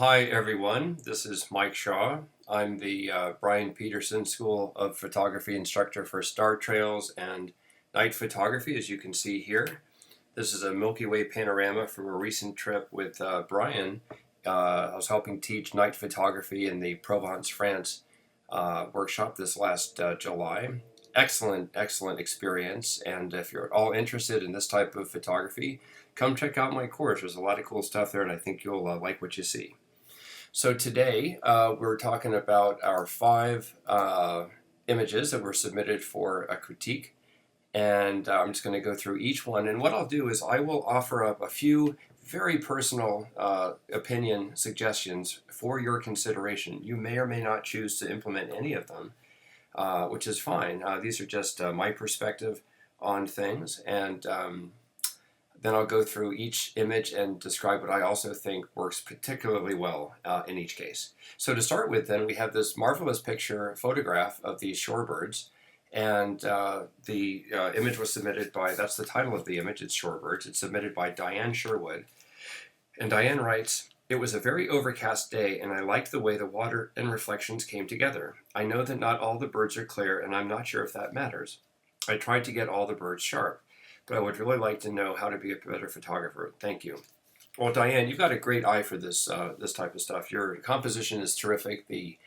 Hi everyone. This is Mike Shaw. I'm the Brian Peterson School of Photography instructor for Star Trails and Night Photography, as you can see here. This is a Milky Way panorama from a recent trip with Brian. I was helping teach night photography in the Provence, France workshop this last July. Excellent experience. And if you're at all interested in this type of photography, come check out my course. There's a lot of cool stuff there, and I think you'll like what you see. So today we're talking about our 5 images that were submitted for a critique, and I'm just going to go through each one. And what I'll do is I will offer up a few very personal opinion suggestions for your consideration. You may or may not choose to implement any of them, which is fine. These are just my perspective on things, and then I'll go through each image and describe what I also think works particularly well in each case. So to start with, then, we have this marvelous photograph of these shorebirds, and the image was submitted by, that's the title of the image, it's Shorebirds. It's submitted by Diane Sherwood. And Diane writes, "It was a very overcast day, and I liked the way the water and reflections came together. I know that not all the birds are clear, and I'm not sure if that matters. I tried to get all the birds sharp, but I would really like to know how to be a better photographer. Thank you." Well, Diane, you've got a great eye for this type of stuff. Your composition is terrific. The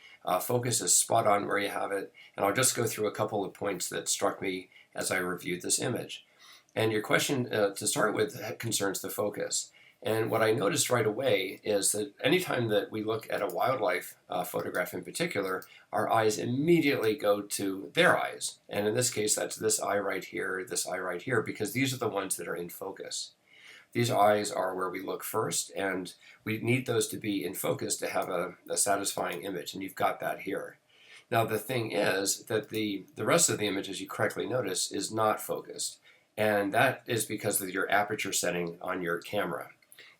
focus is spot on where you have it. And I'll just go through a couple of points that struck me as I reviewed this image. And your question to start with concerns the focus. And what I noticed right away is that anytime that we look at a wildlife photograph in particular, our eyes immediately go to their eyes. And in this case, that's this eye right here, because these are the ones that are in focus. These eyes are where we look first, and we need those to be in focus to have a satisfying image, and you've got that here. Now, the thing is that the rest of the image, as you correctly notice, is not focused. And that is because of your aperture setting on your camera.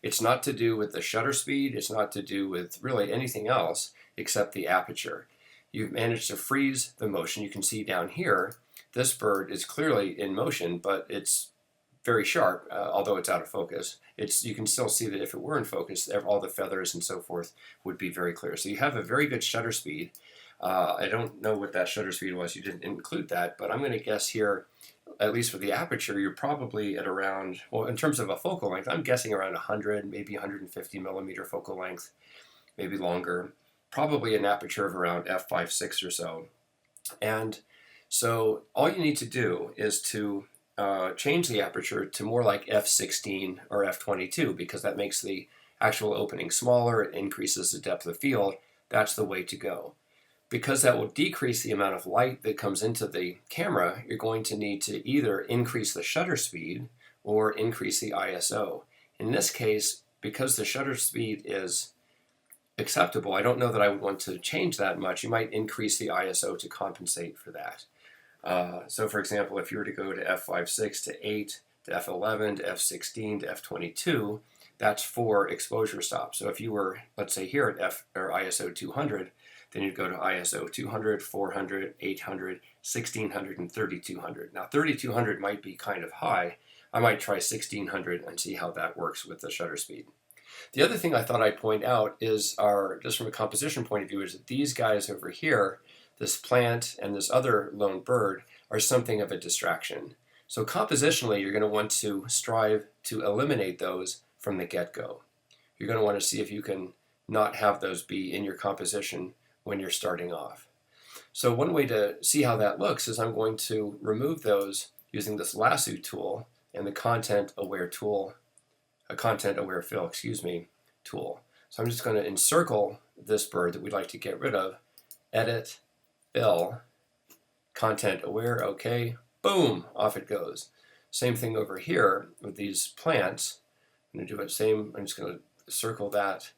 It's not to do with the shutter speed, it's not to do with really anything else except the aperture. You've managed to freeze the motion. You can see down here, this bird is clearly in motion, but it's very sharp, although it's out of focus. You can still see that if it were in focus, all the feathers and so forth would be very clear. So you have a very good shutter speed. I don't know what that shutter speed was. You didn't include that, but I'm going to guess here, at least for the aperture, you're probably at around, well, in terms of a focal length, I'm guessing around 100, maybe 150 millimeter focal length, maybe longer, probably an aperture of around f5.6 or so. And so all you need to do is to change the aperture to more like f16 or f22, because that makes the actual opening smaller, it increases the depth of field. That's the way to go. Because that will decrease the amount of light that comes into the camera, you're going to need to either increase the shutter speed or increase the ISO. In this case, because the shutter speed is acceptable, I don't know that I would want to change that much. You might increase the ISO to compensate for that. So for example, if you were to go to f5.6 to 8 to f11 to f16 to f22, that's 4 exposure stops. So if you were, let's say, here at ISO 200, then you'd go to ISO 200, 400, 800, 1600, and 3200. Now 3200 might be kind of high. I might try 1600 and see how that works with the shutter speed. The other thing I thought I'd point out is, just from a composition point of view, is that these guys over here, this plant and this other lone bird, are something of a distraction. So compositionally, you're going to want to strive to eliminate those from the get-go. You're going to want to see if you can not have those be in your composition when you're starting off. So one way to see how that looks is I'm going to remove those using this lasso tool and the content aware fill, tool. So I'm just going to encircle this bird that we'd like to get rid of, edit, fill, content aware, okay, boom, off it goes. Same thing over here with these plants. I'm going to do it same, I'm just going to circle that,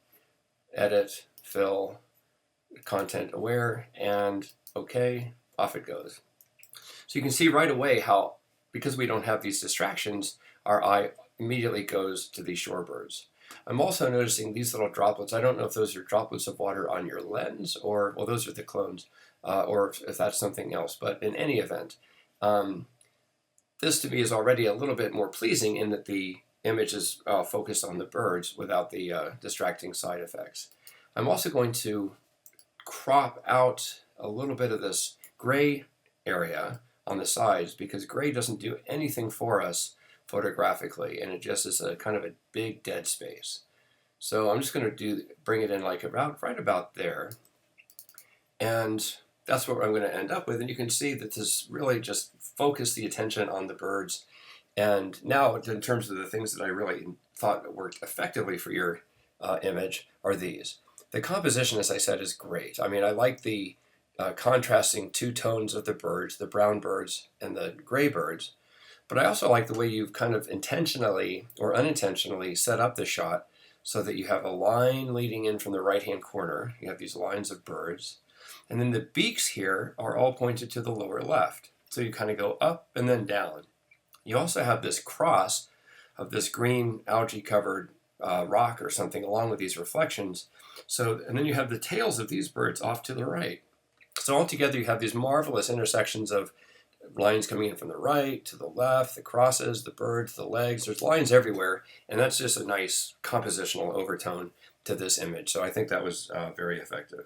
edit, fill, content aware, and okay, off it goes. So you can see right away how, because we don't have these distractions, our eye immediately goes to these shorebirds. I'm also noticing these little droplets. I don't know if those are droplets of water on your lens, or, well, those are the clones, or if that's something else. But in any event, this to me is already a little bit more pleasing in that the image is focused on the birds without the distracting side effects. I'm also going to crop out a little bit of this gray area on the sides because gray doesn't do anything for us photographically, and it just is a kind of a big dead space. So I'm just going to bring it in like right about there, and that's what I'm going to end up with. And you can see that this really just focused the attention on the birds. And now, in terms of the things that I really thought worked effectively for your image, are these. The composition, as I said, is great. I mean, I like the contrasting two tones of the birds, the brown birds and the gray birds. But I also like the way you've kind of intentionally or unintentionally set up the shot so that you have a line leading in from the right-hand corner. You have these lines of birds. And then the beaks here are all pointed to the lower left. So you kind of go up and then down. You also have this cross of this green algae-covered rock or something along with these reflections. And then you have the tails of these birds off to the right. So altogether you have these marvelous intersections of lines coming in from the right to the left, the crosses, the birds, the legs. There's lines everywhere, and that's just a nice compositional overtone to this image. So I think that was very effective.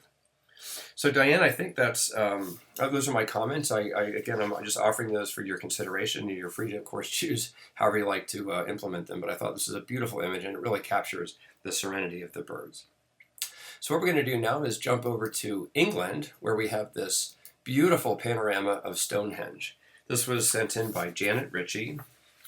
So Diane, I think those are my comments. Again, I'm just offering those for your consideration. You're free to, of course, choose however you like to implement them. But I thought this is a beautiful image, and it really captures the serenity of the birds. So what we're going to do now is jump over to England, where we have this beautiful panorama of Stonehenge. This was sent in by Janet Ritchie,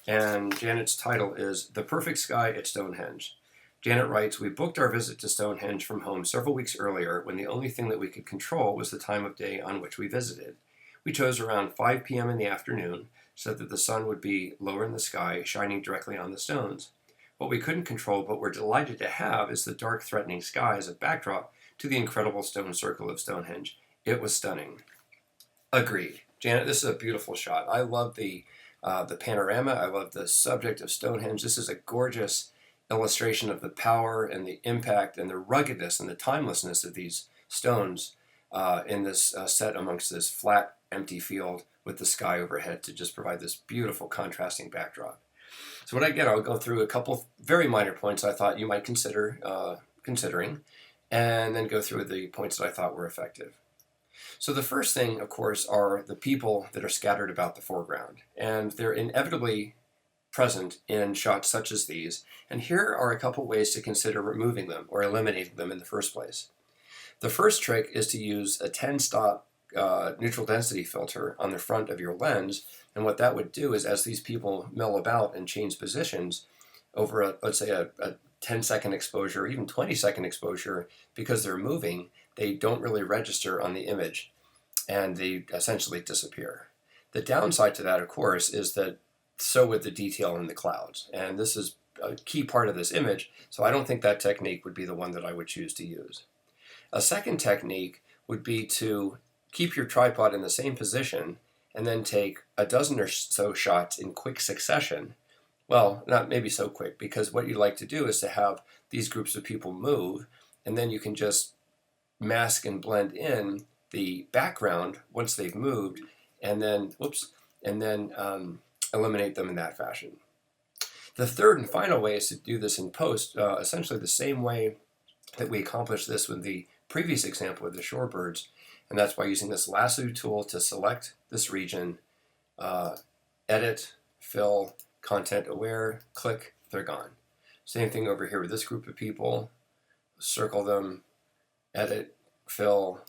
and Janet's title is The Perfect Sky at Stonehenge. Janet writes, "We booked our visit to Stonehenge from home several weeks earlier when the only thing that we could control was the time of day on which we visited. We chose around 5 p.m. in the afternoon so that the sun would be lower in the sky, shining directly on the stones. What we couldn't control but were delighted to have is the dark, threatening sky as a backdrop to the incredible stone circle of Stonehenge. It was stunning." Agreed. Janet, this is a beautiful shot. I love the panorama. I love the subject of Stonehenge. This is a gorgeous illustration of the power and the impact and the ruggedness and the timelessness of these stones in this set amongst this flat, empty field with the sky overhead to just provide this beautiful contrasting backdrop. So I'll go through a couple very minor points I thought you might consider considering, and then go through the points that I thought were effective. So the first thing, of course, are the people that are scattered about the foreground, and they're inevitably present in shots such as these, and here are a couple ways to consider removing them or eliminating them in the first place. The first trick is to use a 10-stop neutral density filter on the front of your lens, and what that would do is as these people mill about and change positions over let's say a 10-second exposure, or even 20-second exposure, because they're moving, they don't really register on the image, and they essentially disappear. The downside to that, of course, is that so would the detail in the clouds, and this is a key part of this image, so I don't think that technique would be the one that I would choose to use. A second technique would be to keep your tripod in the same position and then take a dozen or so shots in quick succession. Well, not maybe so quick, because what you'd like to do is to have these groups of people move, and then you can just mask and blend in the background once they've moved, and then eliminate them in that fashion. The third and final way is to do this in post, essentially the same way that we accomplished this with the previous example with the shorebirds, and that's by using this lasso tool to select this region, edit, fill, content aware, click, they're gone. Same thing over here with this group of people, circle them, edit, fill,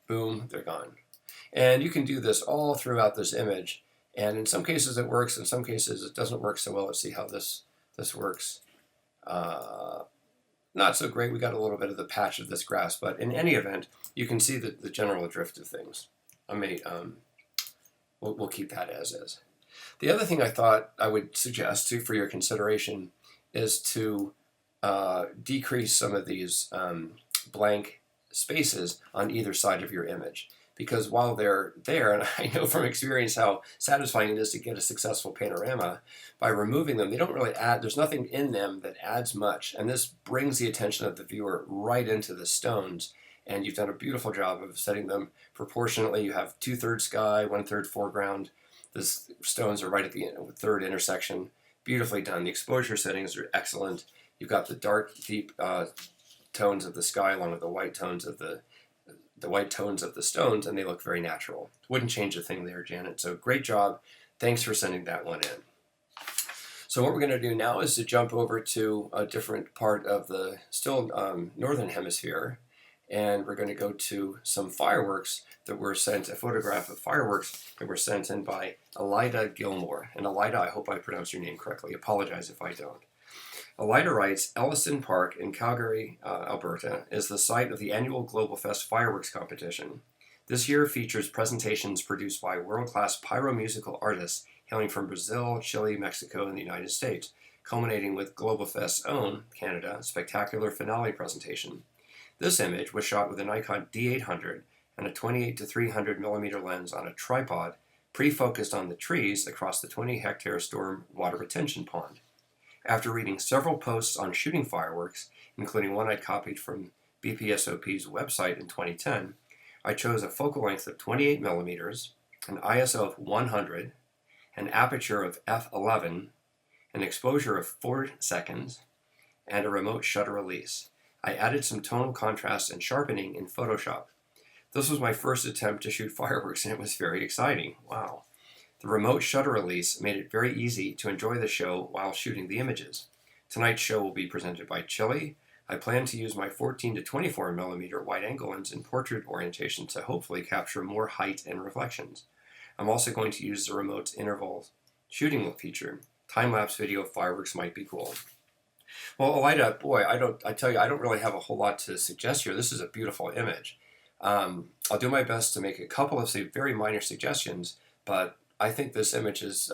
boom, they're gone. And you can do this all throughout this image, and in some cases it works, in some cases it doesn't work so well. Let's see how this works. Not so great. We got a little bit of the patch of this grass, but in any event, you can see the general drift of things. We'll keep that as is. The other thing I thought I would suggest for your consideration is to decrease some of these blank spaces on either side of your image. Because while they're there, and I know from experience how satisfying it is to get a successful panorama, by removing them, they don't really add, there's nothing in them that adds much. And this brings the attention of the viewer right into the stones. And you've done a beautiful job of setting them proportionately. You have 2/3 sky, 1/3 foreground. The stones are right at the third intersection. Beautifully done. The exposure settings are excellent. You've got the dark, deep tones of the sky along with the white tones of the white tones of the stones, and they look very natural. Wouldn't change a thing there, Janet. So great job. Thanks for sending that one in. So what we're going to do now is to jump over to a different part of the still northern hemisphere, and we're going to go to some fireworks that were sent, a photograph of fireworks that were sent in by Elida Gilmore. And Elida, I hope I pronounced your name correctly. Apologize if I don't. Elida writes, Ellison Park in Calgary, Alberta, is the site of the annual Global Fest fireworks competition. This year features presentations produced by world-class pyromusical artists hailing from Brazil, Chile, Mexico, and the United States, culminating with Global Fest's own, Canada, spectacular finale presentation. This image was shot with a Nikon D800 and a 28 to 300 millimeter lens on a tripod, pre-focused on the trees across the 20-hectare storm water retention pond. After reading several posts on shooting fireworks, including one I copied from BPSOP's website in 2010, I chose a focal length of 28 millimeters, an ISO of 100, an aperture of f11, an exposure of 4 seconds, and a remote shutter release. I added some tonal contrast and sharpening in Photoshop. This was my first attempt to shoot fireworks, and it was very exciting. Wow. The remote shutter release made it very easy to enjoy the show while shooting the images. Tonight's show will be presented by Chile. I plan to use my 14 to 24 millimeter wide-angle lens in portrait orientation to hopefully capture more height and reflections. I'm also going to use the remote interval shooting feature. Time-lapse video of fireworks might be cool. Well, Elida, boy, I tell you, I don't really have a whole lot to suggest here. This is a beautiful image. I'll do my best to make a couple of very minor suggestions, but I think this image is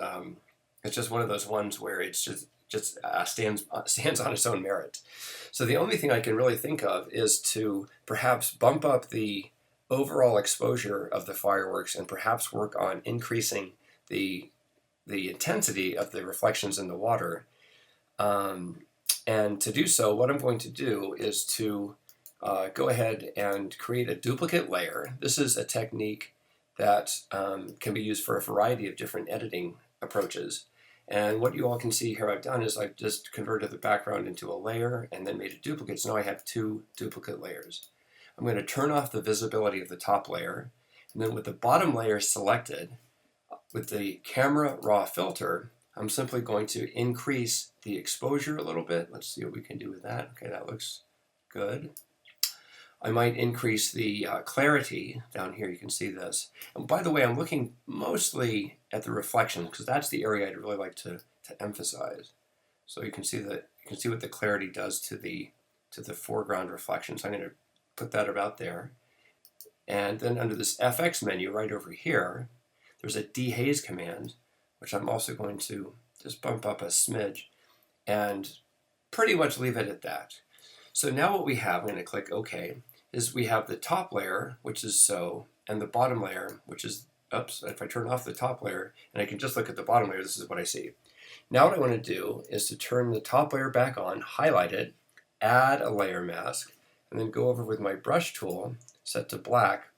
it's just one of those ones where it's just stands on its own merit. So the only thing I can really think of is to perhaps bump up the overall exposure of the fireworks and perhaps work on increasing the intensity of the reflections in the water. And to do so, what I'm going to do is to go ahead and create a duplicate layer. This is a technique that can be used for a variety of different editing approaches. And what you all can see here I've done is I've just converted the background into a layer and then made a duplicate. So now I have 2 duplicate layers. I'm going to turn off the visibility of the top layer, and then with the bottom layer selected, with the camera raw filter, I'm simply going to increase the exposure a little bit. Let's see what we can do with that. Okay, that looks good. I might increase the clarity. Down here you can see this. And by the way, I'm looking mostly at the reflection because that's the area I'd really like to emphasize. So you can see what the clarity does to the foreground reflection. So I'm going to put that about there. And then under this FX menu right over here, there's a dehaze command, which I'm also going to just bump up a smidge and pretty much leave it at that. So now what we have, I'm going to click OK, is we have the top layer, which is so, and the bottom layer, which is, oops, if I turn off the top layer, and I can just look at the bottom layer, this is what I see. Now what I want to do is to turn the top layer back on, highlight it, add a layer mask, and then go over with my brush tool, set to black,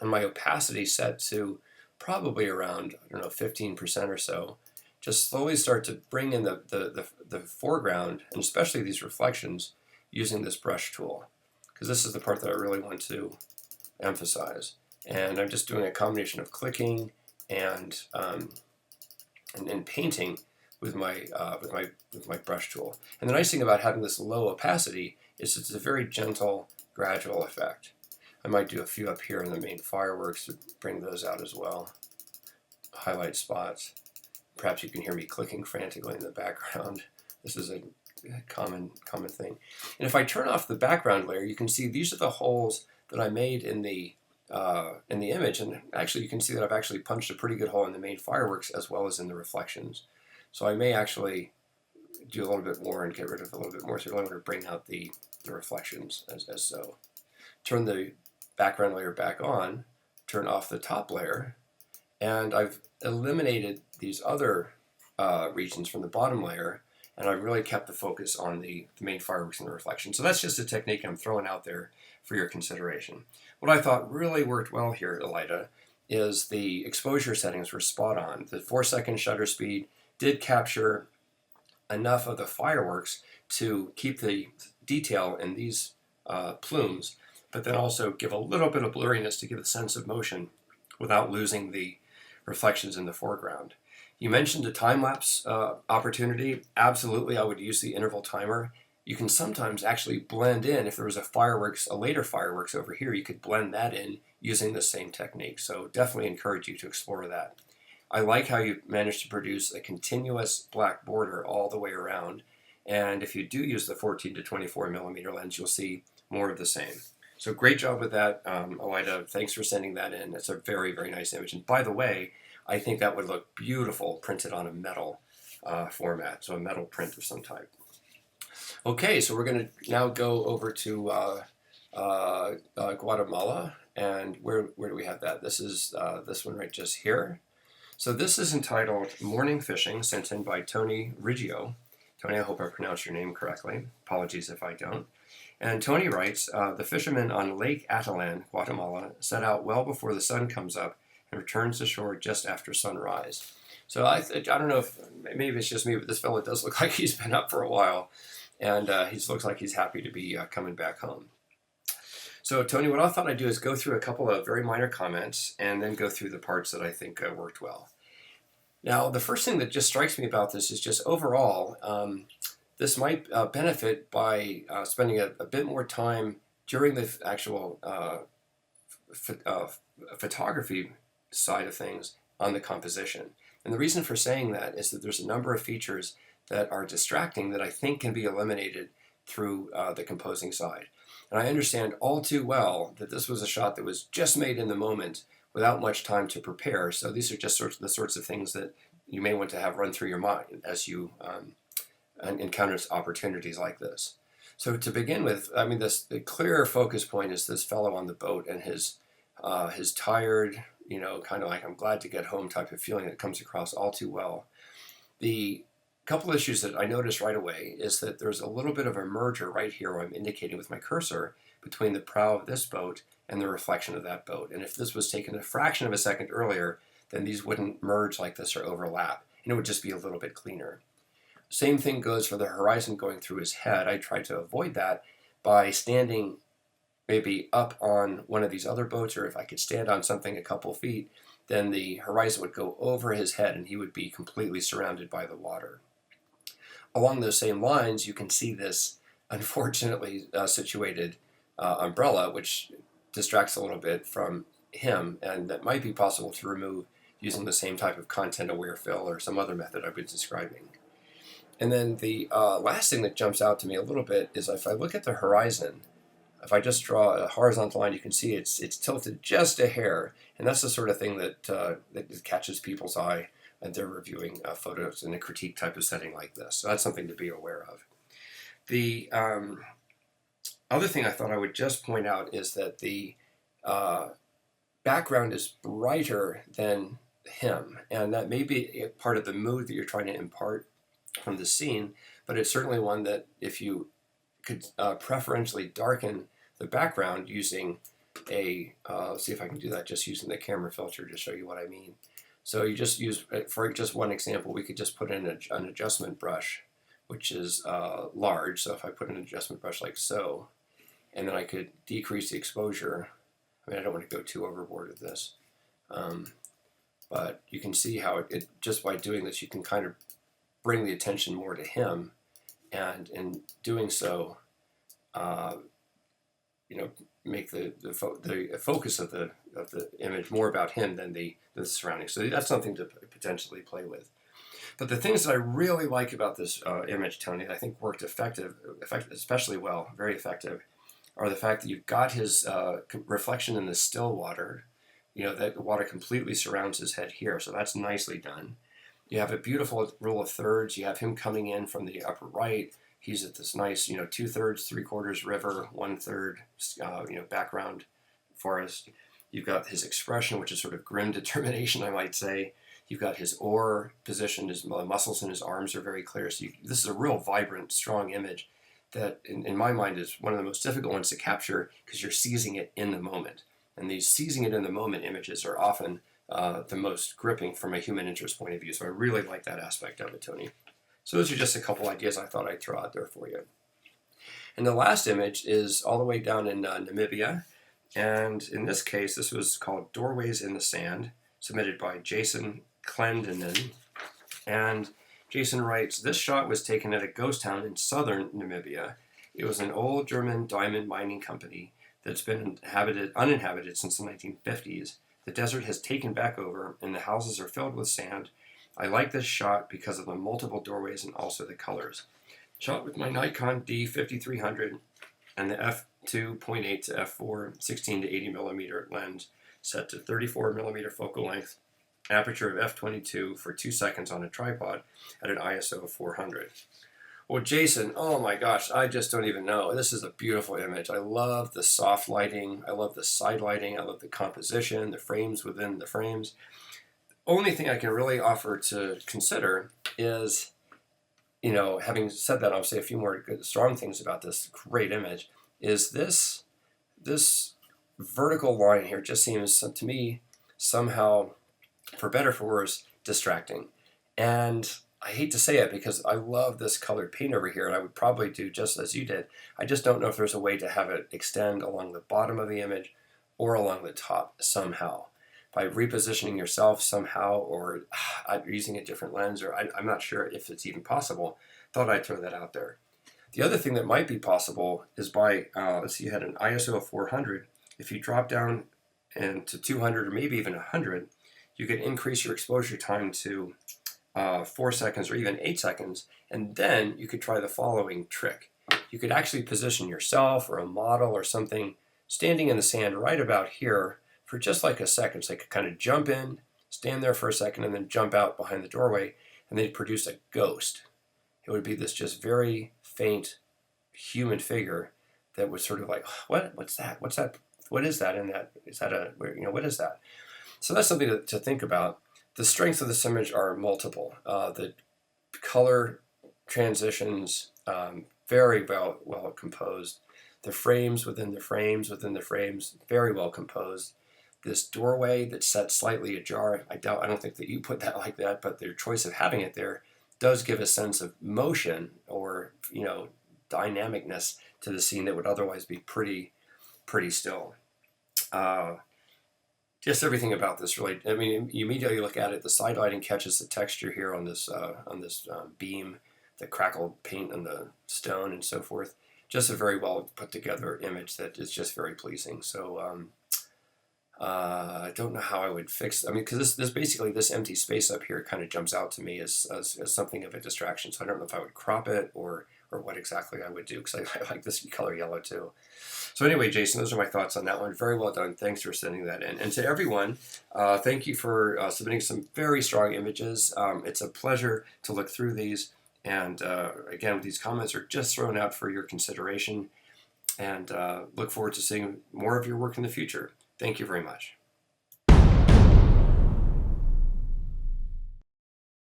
and my opacity set to probably around, I don't know, 15% or so. Just slowly start to bring in the foreground, and especially these reflections, using this brush tool, because this is the part that I really want to emphasize. And I'm just doing a combination of clicking and painting with my brush tool. And the nice thing about having this low opacity is it's a very gentle, gradual effect. I might do a few up here in the main fireworks to bring those out as well. Highlight spots. Perhaps you can hear me clicking frantically in the background. This is a common thing. And if I turn off the background layer, you can see these are the holes that I made in the image, and actually you can see that I've actually punched a pretty good hole in the main fireworks as well as in the reflections. So I may actually do a little bit more and get rid of a little bit more. So I really want to bring out the reflections as so. Turn the background layer back on, turn off the top layer, and I've eliminated these other regions from the bottom layer, and I've really kept the focus on the main fireworks and the reflection. So that's just a technique I'm throwing out there for your consideration. What I thought really worked well here, Elida, is the exposure settings were spot on. The 4-second shutter speed did capture enough of the fireworks to keep the detail in these plumes, but then also give a little bit of blurriness to give a sense of motion without losing the reflections in the foreground. You mentioned a time-lapse opportunity. Absolutely, I would use the interval timer. You can sometimes actually blend in, if there was a later fireworks over here, you could blend that in using the same technique. So definitely encourage you to explore that. I like how you managed to produce a continuous black border all the way around. And if you do use the 14 to 24 millimeter lens, you'll see more of the same. So great job with that, Elida. Thanks for sending that in. It's a very, very nice image. And by the way, I think that would look beautiful printed on a metal format, so a metal print of some type. Okay, so we're going to now go over to Guatemala. And where do we have that? This is this one right just here. So this is entitled Morning Fishing, sent in by Tony Riggio. Tony, I hope I pronounced your name correctly. Apologies if I don't. And Tony writes, the fishermen on Lake Atalan, Guatemala, set out well before the sun comes up and returns to shore just after sunrise. So I don't know if, maybe it's just me, but this fellow does look like he's been up for a while. And he looks like he's happy to be coming back home. So Tony, what I thought I'd do is go through a couple of very minor comments and then go through the parts that I think worked well. Now, the first thing that just strikes me about this is just overall, this might benefit by spending a bit more time during the actual photography side of things on the composition. And the reason for saying that is that there's a number of features that are distracting that I think can be eliminated through the composing side. And I understand all too well that this was a shot that was just made in the moment without much time to prepare. So these are just the sorts of things that you may want to have run through your mind as you encounter opportunities like this. So to begin with, I mean, the clear focus point is this fellow on the boat and his tired, kind of like I'm glad to get home type of feeling that comes across all too well. The couple issues that I noticed right away is that there's a little bit of a merger right here where I'm indicating with my cursor between the prow of this boat and the reflection of that boat. And if this was taken a fraction of a second earlier, then these wouldn't merge like this or overlap, and it would just be a little bit cleaner. Same thing goes for the horizon going through his head. I tried to avoid that by standing maybe up on one of these other boats, or if I could stand on something a couple feet, then the horizon would go over his head and he would be completely surrounded by the water. Along those same lines, you can see this unfortunately situated umbrella, which distracts a little bit from him, and that might be possible to remove using the same type of content-aware fill or some other method I've been describing. And then the last thing that jumps out to me a little bit is if I look at the horizon, if I just draw a horizontal line, you can see it's tilted just a hair, and that's the sort of thing that catches people's eye and they're reviewing photos in a critique type of setting like this. So that's something to be aware of. The other thing I thought I would just point out is that the background is brighter than him, and that may be a part of the mood that you're trying to impart from the scene, but it's certainly one that if you could preferentially darken the background using a, let's see if I can do that just using the camera filter to show you what I mean. So you just use, for just one example, we could just put in an adjustment brush, which is large. So if I put an adjustment brush like so, and then I could decrease the exposure. I mean, I don't want to go too overboard with this, but you can see how it just by doing this, you can kind of bring the attention more to him, and in doing so, make the focus of the image more about him than the surroundings. So that's something to potentially play with. But the things that I really like about this image, Tony, that I think worked especially well, very effective, are the fact that you've got his reflection in the still water. That the water completely surrounds his head here, so that's nicely done. You have a beautiful rule of thirds. You have him coming in from the upper right. He's at this nice, 2/3, 3/4 river, 1/3, background forest. You've got his expression, which is sort of grim determination, I might say. You've got his oar positioned, his muscles in his arms are very clear. So this is a real vibrant, strong image that, in my mind, is one of the most difficult ones to capture because you're seizing it in the moment. And these seizing it in the moment images are often the most gripping from a human interest point of view. So I really like that aspect of it, Tony. So those are just a couple ideas I thought I'd throw out there for you. And the last image is all the way down in Namibia. And in this case, this was called Doorways in the Sand, submitted by Jason Clendenin. And Jason writes, this shot was taken at a ghost town in southern Namibia. It was an old German diamond mining company that's been uninhabited since the 1950s. The desert has taken back over, and the houses are filled with sand. I like this shot because of the multiple doorways and also the colors. Shot with my Nikon D5300 and the f2.8 to f4 16 to 80 millimeter lens set to 34 millimeter focal length, aperture of f22 for 2 seconds on a tripod at an ISO of 400. Well, Jason, oh my gosh, I just don't even know. This is a beautiful image. I love the soft lighting. I love the side lighting. I love the composition, the frames within the frames. Only thing I can really offer to consider is, having said that, I'll say a few more good, strong things about this great image, is this vertical line here just seems, to me, somehow, for better or for worse, distracting. And I hate to say it because I love this colored paint over here, and I would probably do just as you did. I just don't know if there's a way to have it extend along the bottom of the image or along the top somehow. By repositioning yourself somehow, or using a different lens, or I'm not sure if it's even possible. Thought I'd throw that out there. The other thing that might be possible is by, let's see, you had an ISO of 400. If you drop down into 200 or maybe even 100, you could increase your exposure time to 4 seconds or even 8 seconds, and then you could try the following trick. You could actually position yourself or a model or something standing in the sand right about here for just like a second. So they could kind of jump in, stand there for a second, and then jump out behind the doorway, and they'd produce a ghost. It would be this just very faint human figure that was sort of like, what's that? What's that? What is that in that? Is that what is that? So that's something to think about. The strengths of this image are multiple. The color transitions, very well composed. The frames within the frames within the frames, very well composed. This doorway that's set slightly ajar, I don't think that you put that like that, but their choice of having it there does give a sense of motion or dynamicness to the scene that would otherwise be pretty still. Just everything about this really, I mean, you immediately look at it, the side lighting catches the texture here on this beam, the crackled paint on the stone and so forth. Just a very well put together image that is just very pleasing. So I don't know how I would fix, because this basically, this empty space up here kind of jumps out to me as something of a distraction. So I don't know if I would crop it or what exactly I would do, because I like this color yellow too. So anyway, Jason, those are my thoughts on that one. Very well done. Thanks for sending that in. And to everyone, thank you for submitting some very strong images. It's a pleasure to look through these. And again, these comments are just thrown out for your consideration. And look forward to seeing more of your work in the future. Thank you very much.